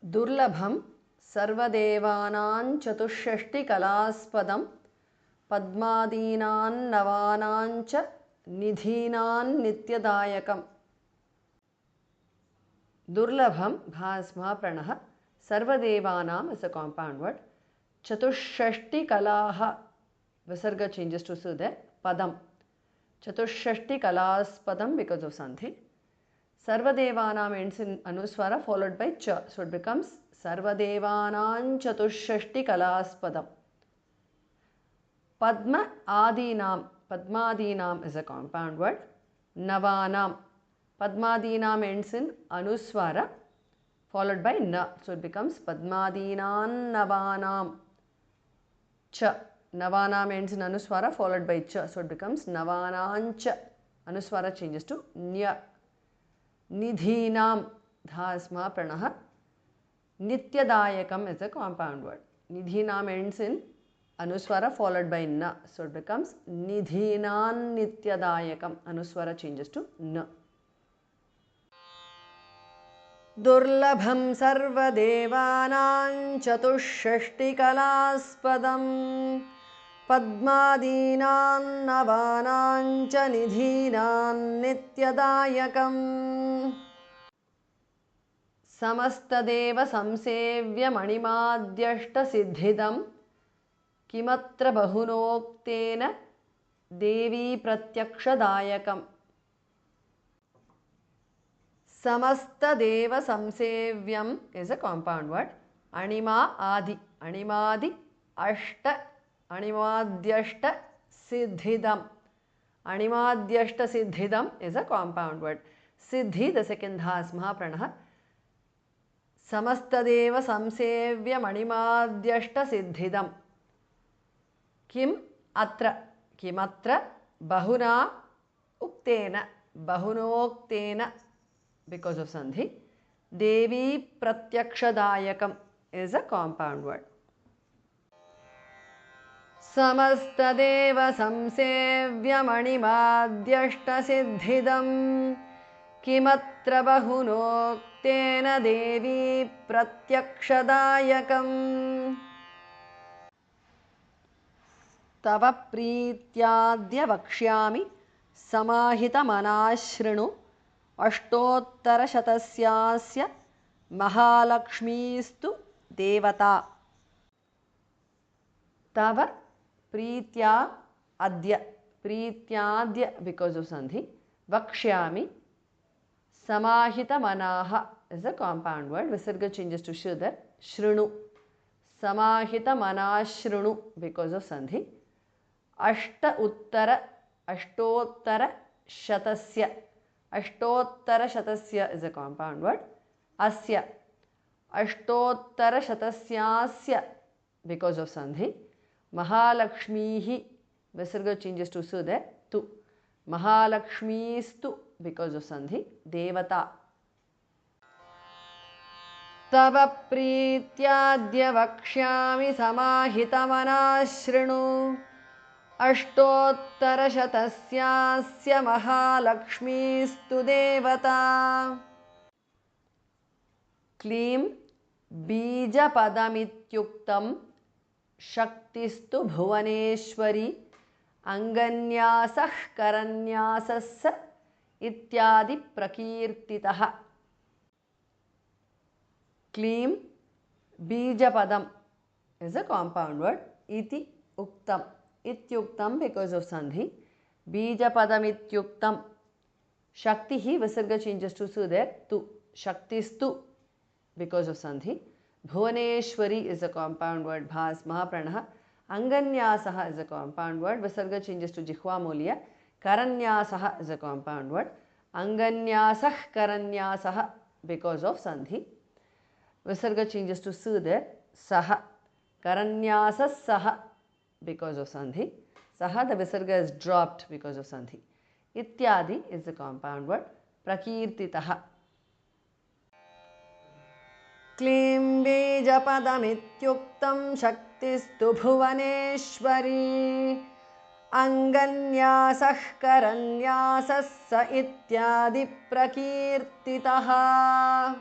दुर्लभं सर्वदेवानां चतुष्षष्टिकलास्पदं पद्मादीनां नवानां च निधीनां नित्यदायकम्. दुर्लभं भास्माप्रणः सर्वदेवानां is a compound word. Chatushshashtikalaha visarga changes to sudha padam. Chatushshashtikalaaspadam because of sandhi. Sarvadevanam ends in anuswara followed by cha, so it becomes Sarvadevanam Chatushshashtikalaaspadam. Padma adinam, Padmadinam is a compound word. Navanam, Padmadinam ends in anuswara followed by na, so it becomes Padmadinam Navanam. Cha, Navanam ends in anuswara followed by cha, so it becomes Navanancha. Anuswara changes to nya. Nidhinam, dhasma pranaha. Nityadayakam is a compound word. Nidhinam ends in anuswara followed by na, so it becomes Nidhinan Nityadayakam. Anuswara changes to na. Durlabham sarvadevanam chatushshashtikalaaspadam padmadinam navanam cha nidhinam nityadayakam. Samastadeva samsevya manimadhyashta siddhidam kimatra bahunoktena devi pratyakshadayakam. Samastadeva samsevyam is a compound word. Anima adi, animadi ashta, animadhyashta siddhidam. Animadhyashta siddhidam is a compound word. Siddhi, the second dhas mahapranah. Samastadeva samsevya manimadhyashta siddhidam. Kim atra, kimatra bahuna uktena, bahunoktena because of sandhi. Devi pratyakshadayakam is a compound word. Samastadeva samsevya manimadhyashta siddhidam kimatra bahunoktena devi pratyakshadayakam. Tava prityadya vakshyami samahita manashrinu Ashtottara shatasyasya Mahalakshmistu Devata. Tava Pritya Adya. Prityadya because of sandhi. Vakshyami. Samahita manaha is a compound word. Visarga changes to shudar. Shrinu. Samahita manashrinu because of sandhi. Ashta uttara. Ashtottara shatasya. Ashtottara shatasya is a compound word. Asya. Ashtottara shatasyasya because of sandhi. Mahalakshmihi. Visarga changes to sudha. Tu. Mahalakshmistu because of sandhi. Devata. Tava prityadya vakshyami samahita manashrinu Ashtottara shatasyasya Mahalakshmistu Devata. Klim bija padamityuktam Shaktistu Bhuvaneshwari Anganyasah Karanyasassa Ityadi Prakirtitaha. Klim bija padam is a compound word. Iti uktam. Ityuktam because of sandhi. Bija padam ityuktam. Shakti hi visarga changes to su there. Tu. Shaktistu because of sandhi. Bhuvaneshwari is a compound word. Bhas mahapranah. Anganyasaha is a compound word. Visarga changes to jihva mulya. Karanyasaha is a compound word. Anganyasah karanyasaha because of sandhi. Visarga changes to su there. Saha. Karanyasas saha because of sandhi. Saha, the visarga is dropped because of sandhi. Ityadi is the compound word. Prakirtitaha. Klim bija padamityuktam shaktistu bhuvaneshwari Anganyasah karanyasassa ityadi prakirtitaha.